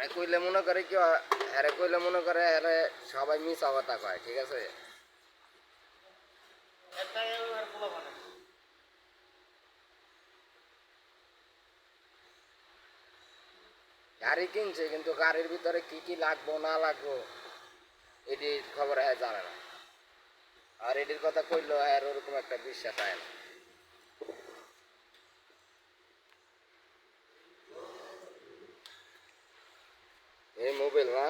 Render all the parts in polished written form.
হ্যাঁ কইলে মনে করে কি হ্যাঁ কইলে মনে করে হ্যাঁ সবাই মিছা কথা কয় ঠিক আছে। গাড়ি কিনছে কিন্তু গাড়ির ভিতরে কি কি লাগবো না লাগবো এটি খবর হ্যাঁ জানে না। আর এটির কথা কইলো হ্যাঁ ওরকম একটা বিশ্বাস হয় না। এই মোবাইল না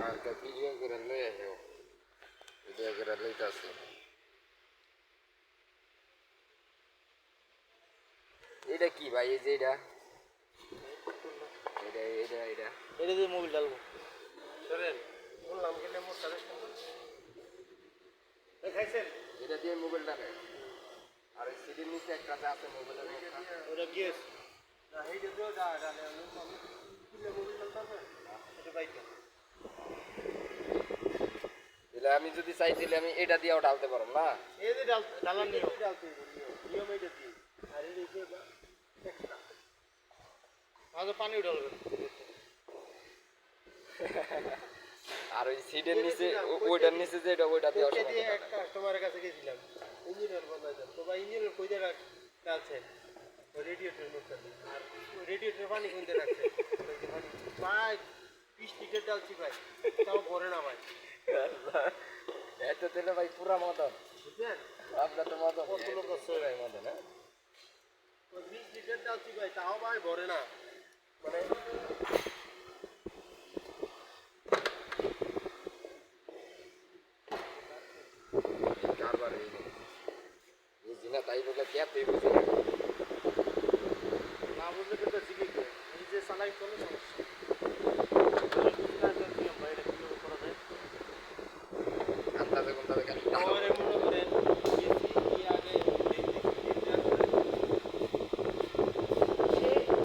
আর ভিডিও করে লই আসো, ভিডিও করে লইতাছি। এটা কি ভাই এই যে এটা এটা এটা এটা এটা দিয়ে মোবিল ডালবো সরেন বললাম কেন মোট সাড়ে খাইছেন এটা দিয়ে মোবাইলটা নেই। আর এই সিডির নিচে একটা আছে মোবাইলের ওটা গিয়েছে না এইটা দিয়েও ডালে আমি কিনে মোবিল ডালতে হবে এটা বাইকে তাহলে আমি যদি চাই তাহলে আমি এটা দিয়েও ঢালতে পারবো না। এই যে ডালার নিয়ম নিয়ম এইটা দিয়ে আর এই যে আগে পানি উঠালবেন আর ওই সিটের নিচে ওইটার নিচে যে এটা ওইটা দিয়ে এক কাস্টমারের কাছে গেছিলাম ইঞ্জিনিয়ার বানাইতাম তো ভাই ইঞ্জিনিয়ার কই দিয়ে রাখছেন রেডিয়েটর মধ্যে আর রেডিয়েটর পানি কোন দিয়ে রাখছেন ভাই 20 লিটার ডালছি ভাই তাও ভরে না ভাই এত তেলে ভাই পুরা মদন বুঝছেন আপনার তো মদন কত লোক আছে ভাই মদন হ্যাঁ 20 লিটার ডালছি ভাই তাও ভাই ভরে না মানে কারবার এই জিনা তাই বলে কে তুই বুঝি না বুঝলে কিন্তু শিখে নিজে চালাই কোনো সমস্যা